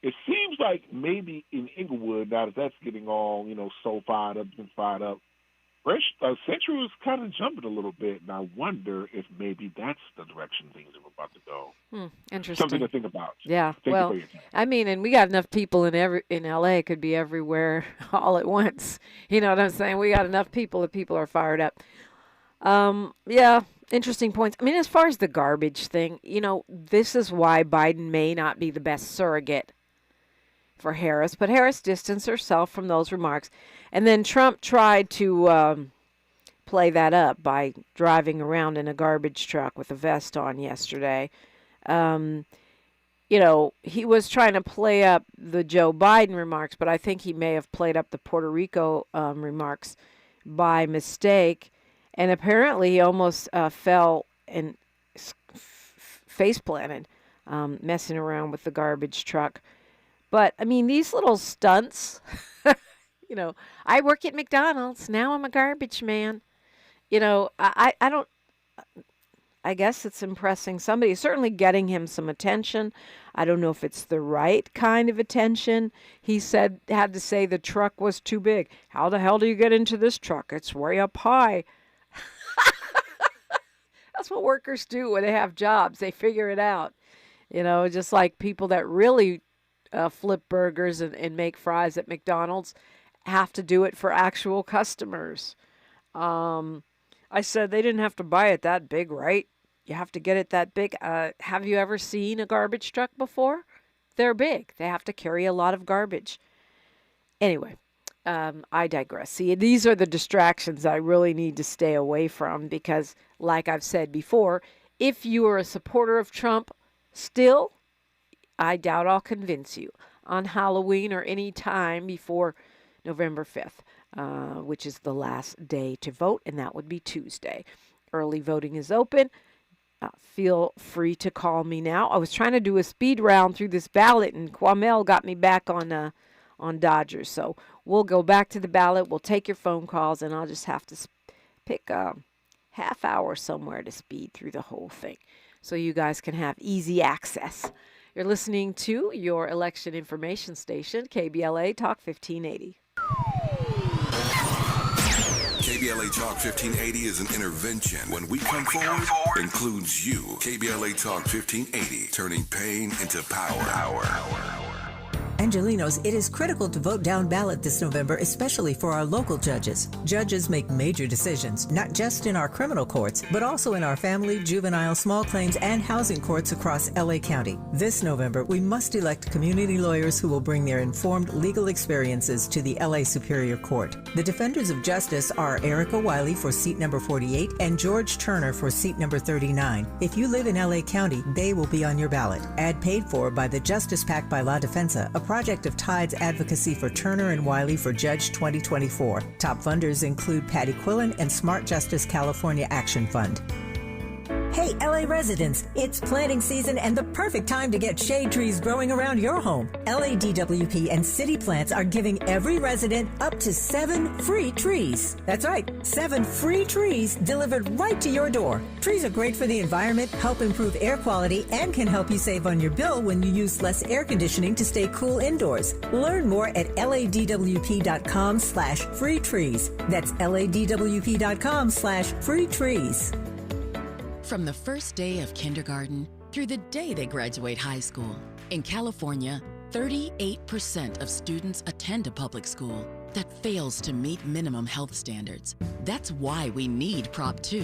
it seems like maybe in Inglewood, now that that's getting all, so fired up, Central is kind of jumping a little bit, and I wonder if maybe that's the direction things are about to go. Interesting. Something to think about. Yeah. Thank you Well, for your time. and we got enough people in LA, could be everywhere all at once. You know what I'm saying? We got enough people that people are fired up. Yeah, interesting points. As far as the garbage thing, this is why Biden may not be the best surrogate for Harris, but Harris distanced herself from those remarks. And then Trump tried to play that up by driving around in a garbage truck with a vest on yesterday. he was trying to play up the Joe Biden remarks, but I think he may have played up the Puerto Rico remarks by mistake. And apparently he almost fell and face planted, messing around with the garbage truck. But, I mean, these little stunts, I work at McDonald's. Now I'm a garbage man. I guess it's impressing somebody. It's certainly getting him some attention. I don't know if it's the right kind of attention. He had to say the truck was too big. How the hell do you get into this truck? It's way up high. That's what workers do when they have jobs. They figure it out. Just like people that really flip burgers and make fries at McDonald's have to do it for actual customers. I said they didn't have to buy it that big, right? You have to get it that big. Have you ever seen a garbage truck before? They're big. They have to carry a lot of garbage. Anyway, I digress. See, these are the distractions I really need to stay away from because, like I've said before, if you are a supporter of Trump still, I doubt I'll convince you on Halloween or any time before November 5th, which is the last day to vote, and that would be Tuesday. Early voting is open. Feel free to call me now. I was trying to do a speed round through this ballot, and Kwamel got me back on Dodgers. So we'll go back to the ballot. We'll take your phone calls, and I'll just have to pick a half hour somewhere to speed through the whole thing so you guys can have easy access. You're listening to your election information station, KBLA Talk 1580. KBLA Talk 1580 is an intervention. When we come forward, includes you. KBLA Talk 1580, turning pain into power. Angelinos, it is critical to vote down ballot this November, especially for our local judges. Judges make major decisions, not just in our criminal courts, but also in our family, juvenile, small claims, and housing courts across LA County. This November, we must elect community lawyers who will bring their informed legal experiences to the LA Superior Court. The defenders of justice are Erica Wiley for seat number 48 and George Turner for seat number 39. If you live in LA County, they will be on your ballot. Ad paid for by the Justice PAC by La Defensa, a project of Tide's advocacy for Turner and Wiley for Judge 2024. Top funders include Patty Quillen and Smart Justice California Action Fund. Hey, LA residents, it's planting season and the perfect time to get shade trees growing around your home. LADWP and City Plants are giving every resident up to 7 free trees. That's right, 7 free trees delivered right to your door. Trees are great for the environment, help improve air quality, and can help you save on your bill when you use less air conditioning to stay cool indoors. Learn more at ladwp.com/free trees. That's ladwp.com/free trees. From the first day of kindergarten through the day they graduate high school, in California, 38% of students attend a public school that fails to meet minimum health standards. That's why we need Prop 2.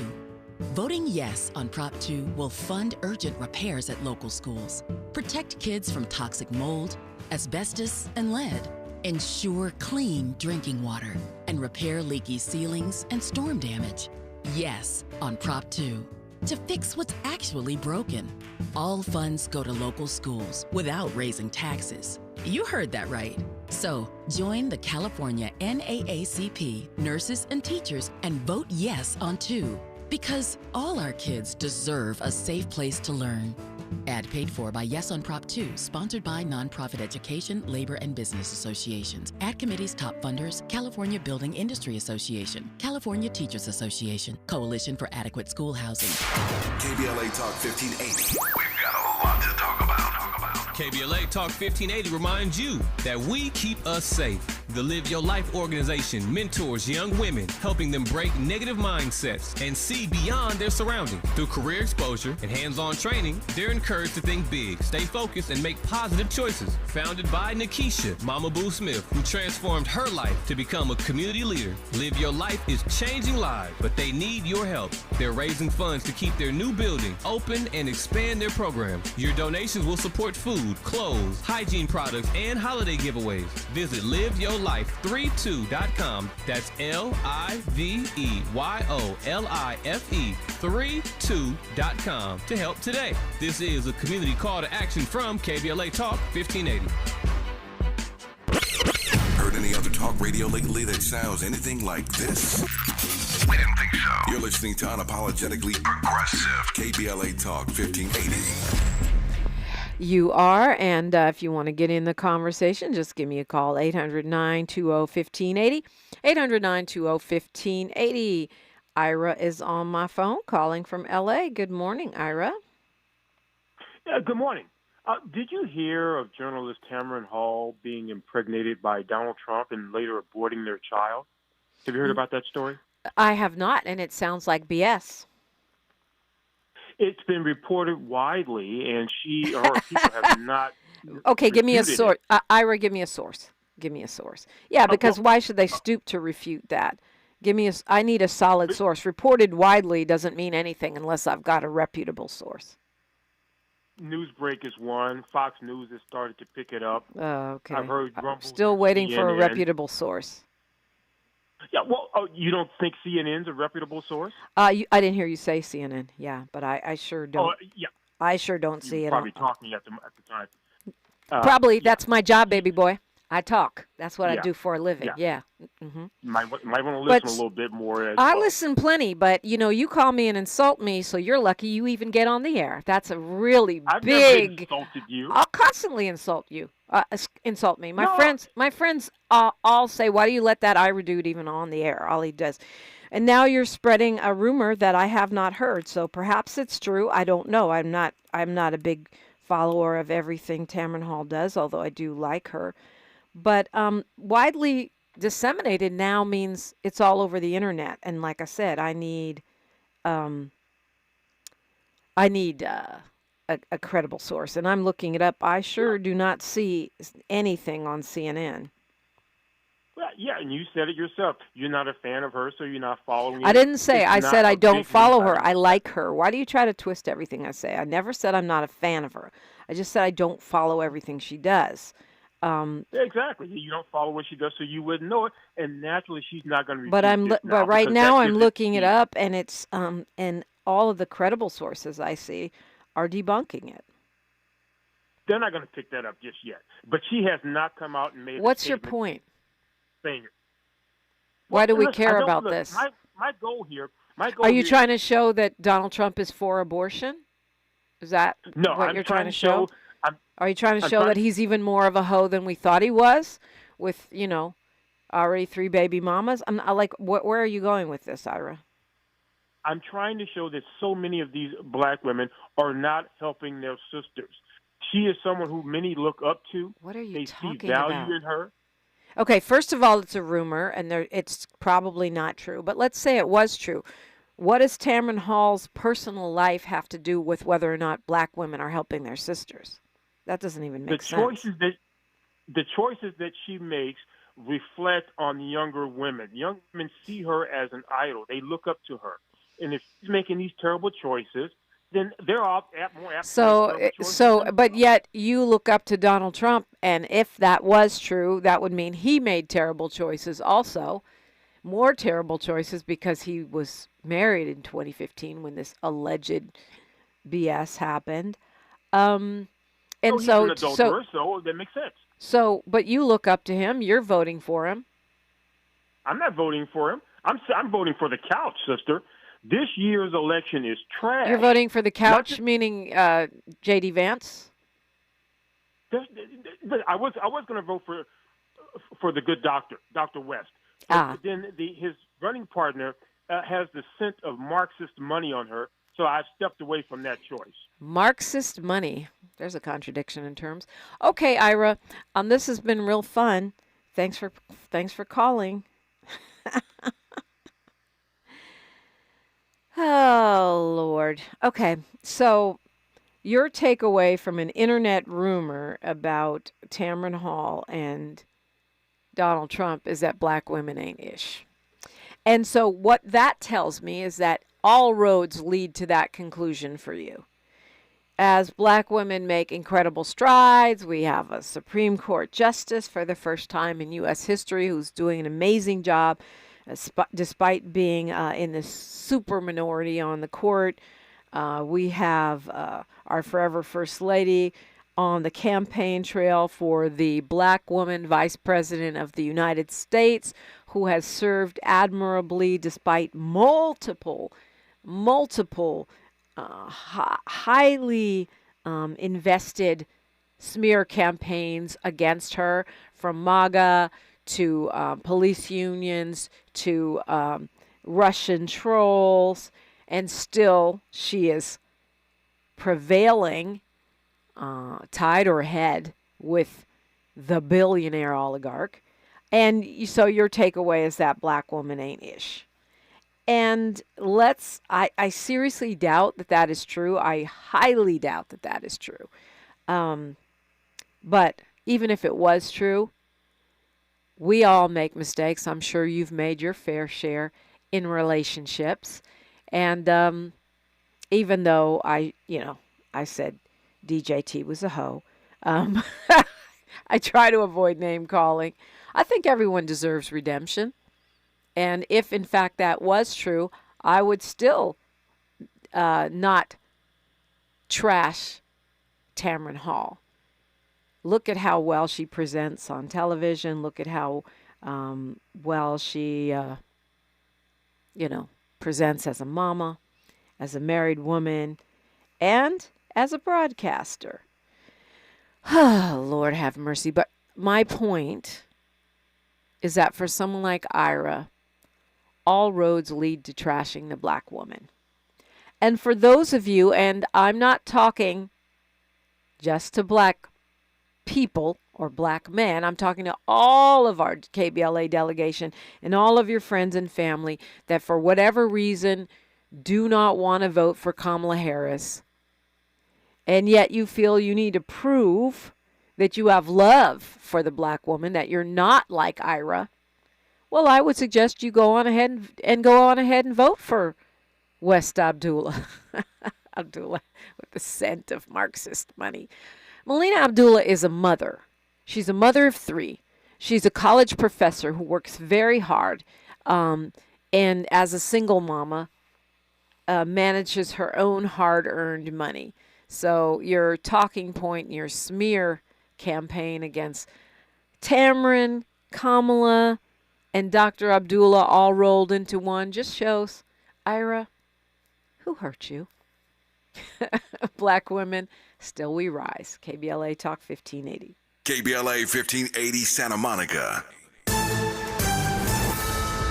Voting yes on Prop 2 will fund urgent repairs at local schools, protect kids from toxic mold, asbestos, and lead, ensure clean drinking water, and repair leaky ceilings and storm damage. Yes on Prop 2. To fix what's actually broken. All funds go to local schools without raising taxes. You heard that right. So join the California NAACP, nurses and teachers, and vote yes on 2. Because all our kids deserve a safe place to learn. Ad paid for by Yes on Prop 2, sponsored by Nonprofit Education, Labor and Business Associations. Ad committee's top funders, California Building Industry Association, California Teachers Association, Coalition for Adequate School Housing. KBLA Talk 1580. We've got a lot to talk about. KBLA Talk 1580 reminds you that we keep us safe. The Live Your Life organization mentors young women, helping them break negative mindsets and see beyond their surroundings. Through career exposure and hands-on training, they're encouraged to think big, stay focused, and make positive choices. Founded by Nikisha Mama Boo Smith, who transformed her life to become a community leader. Live Your Life is changing lives, but they need your help. They're raising funds to keep their new building open and expand their program. Your donations will support food, clothes, hygiene products, and holiday giveaways. Visit Live Your liveyourlife32.com. That's liveyourlife32.com to help today. This is a community call to action from KBLA Talk 1580. Heard any other talk radio lately that sounds anything like this? We didn't think so. You're listening to Unapologetically Progressive, KBLA Talk 1580. You are, and if you want to get in the conversation, just give me a call, 800-920-1580, 800-920-1580. Ira is on my phone calling from L.A. Good morning, Ira. Yeah, good morning. Did you hear of journalist Tamron Hall being impregnated by Donald Trump and later aborting their child? Have you heard about that story? I have not, and it sounds like BS. It's been reported widely, and she or her people have not. Okay, give me a refuted source. it. Ira, give me a source. Give me a source. Yeah, because why should they stoop to refute that? Give me I need a solid source. Reported widely doesn't mean anything unless I've got a reputable source. Newsbreak is one. Fox News has started to pick it up. Oh, okay. I've heard I'm grumbles. still waiting for a CNN. reputable source. Yeah, well, you don't think CNN's a reputable source? I didn't hear you say CNN. Yeah, but I sure don't. Oh, yeah. I sure don't You see were it. probably talking at the time. Probably. That's my job, baby boy. I talk. That's what I Yeah. do for a living. Yeah. Yeah. Mm-hmm. Might want to listen But a little bit more. I listen plenty, but you call me and insult me, so you're lucky you even get on the air. That's a really I've big. never insulted you. I'll constantly insult you. Insult me. My No. friends all say, "Why do you let that Ira dude even on the air?" All he does. And now you're spreading a rumor that I have not heard. So perhaps it's true. I don't know. I'm not a big follower of everything Tamron Hall does, although I do like her. But widely disseminated now means it's all over the internet. And like I said, I need a credible source. And I'm looking it up. I sure do not see anything on CNN. Well, yeah, and you said it yourself. You're not a fan of her, so you're not following it. I didn't say. It's I not said I a don't big follow news her. item. I like her. Why do you try to twist everything I say? I never said I'm not a fan of her. I just said I don't follow everything she does. Yeah, exactly. You don't follow what she does, so you wouldn't know it, and naturally, she's not going to. But but right now I'm looking it up, and it's and all of the credible sources I see are debunking it. They're not going to pick that up just yet. But she has not come out and made. What's your point? Saying it. Why do we Listen, care I don't- about look, this? My goal here. My goal. Are you here- trying to show that Donald Trump is for abortion? Is that No, what I'm you're trying to show. show? Are you trying to I'm show trying- that he's even more of a hoe than we thought he was, with already 3 baby mamas? Where are you going with this, Ira? I'm trying to show that so many of these black women are not helping their sisters. She is someone who many look up to. What are you They talking see value about? in her. Okay, first of all, it's a rumor, and it's probably not true. But let's say it was true. What does Tamron Hall's personal life have to do with whether or not black women are helping their sisters? That doesn't even make sense. The choices that she makes reflect on younger women. Young women see her as an idol. They look up to her. And if she's making these terrible choices, then they're all more apt to make terrible choices. But yet you look up to Donald Trump, and if that was true, that would mean he made terrible choices also. More terrible choices because he was married in 2015 when this alleged BS happened. And he's an adulterer, so that makes sense. So, but you look up to him. You're voting for him. I'm not voting for him. I'm voting for the couch, sister. This year's election is trash. You're voting for the couch, meaning J.D. Vance? I was going to vote for the good doctor, Dr. West. Ah. But then his running partner has the scent of Marxist money on her, so I've stepped away from that choice. Marxist money. There's a contradiction in terms. Okay, Ira, this has been real fun. Thanks for calling. Oh, Lord. Okay, so your takeaway from an internet rumor about Tamron Hall and Donald Trump is that black women ain't ish. And so what that tells me is that all roads lead to that conclusion for you. as black women make incredible strides, we have a Supreme Court justice for the first time in U.S. history who's doing an amazing job, despite being in the super minority on the court. We have our forever First Lady on the campaign trail for the black woman vice president of the United States, who has served admirably despite multiple highly invested smear campaigns against her, from MAGA to police unions to Russian trolls, and still she is prevailing, tied or head with the billionaire oligarch. And so your takeaway is that black woman ain't ish. And I seriously doubt that is true. I highly doubt that is true. But even if it was true, we all make mistakes. I'm sure you've made your fair share in relationships. And even though I said DJT was a hoe, I try to avoid name calling. I think everyone deserves redemption. And if, in fact, that was true, I would still not trash Tamron Hall. Look at how well she presents on television. Look at how well she, presents as a mama, as a married woman, and as a broadcaster. Lord have mercy. But my point is that for someone like Ira, all roads lead to trashing the black woman. And for those of you, and I'm not talking just to black people or black men, I'm talking to all of our KBLA delegation and all of your friends and family that for whatever reason do not want to vote for Kamala Harris, and yet you feel you need to prove that you have love for the black woman, that you're not like Ira. Well, I would suggest you go on ahead and vote for West Abdullah. Abdullah with the scent of Marxist money. Melina Abdullah is a mother. She's a mother of 3. She's a college professor who works very hard, and as a single mama, manages her own hard-earned money. So your talking point, your smear campaign against Tamron, Kamala, and Dr. Abdullah all rolled into one just shows, Ira, who hurt you? Black women, still we rise. KBLA Talk 1580. KBLA 1580 Santa Monica.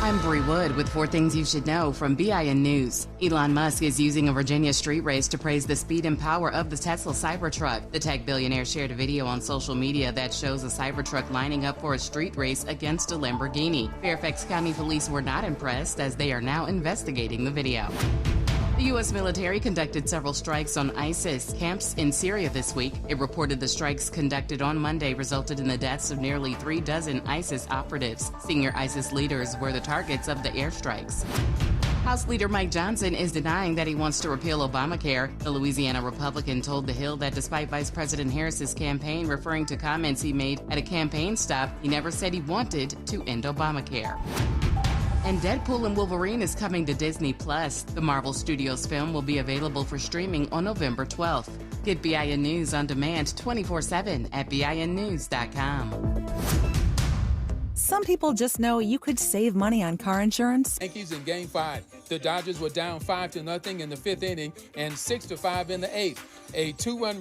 I'm Bree Wood with 4 things you should know from BIN News. Elon Musk is using a Virginia street race to praise the speed and power of the Tesla Cybertruck. The tech billionaire shared a video on social media that shows a Cybertruck lining up for a street race against a Lamborghini. Fairfax County police were not impressed as they are now investigating the video. The U.S. military conducted several strikes on ISIS camps in Syria this week. It reported the strikes conducted on Monday resulted in the deaths of nearly 36 ISIS operatives. Senior ISIS leaders were the targets of the airstrikes. House Leader Mike Johnson is denying that he wants to repeal Obamacare. The Louisiana Republican told The Hill that despite Vice President Harris's campaign referring to comments he made at a campaign stop, he never said he wanted to end Obamacare. And Deadpool and Wolverine is coming to Disney+. The Marvel Studios film will be available for streaming on November 12th. Get BIN News on demand 24/7 at BINnews.com. Some people just know you could save money on car insurance. Yankees in Game 5. The Dodgers were down 5-0 in the 5th inning and 6-5 in the 8th. A 2-run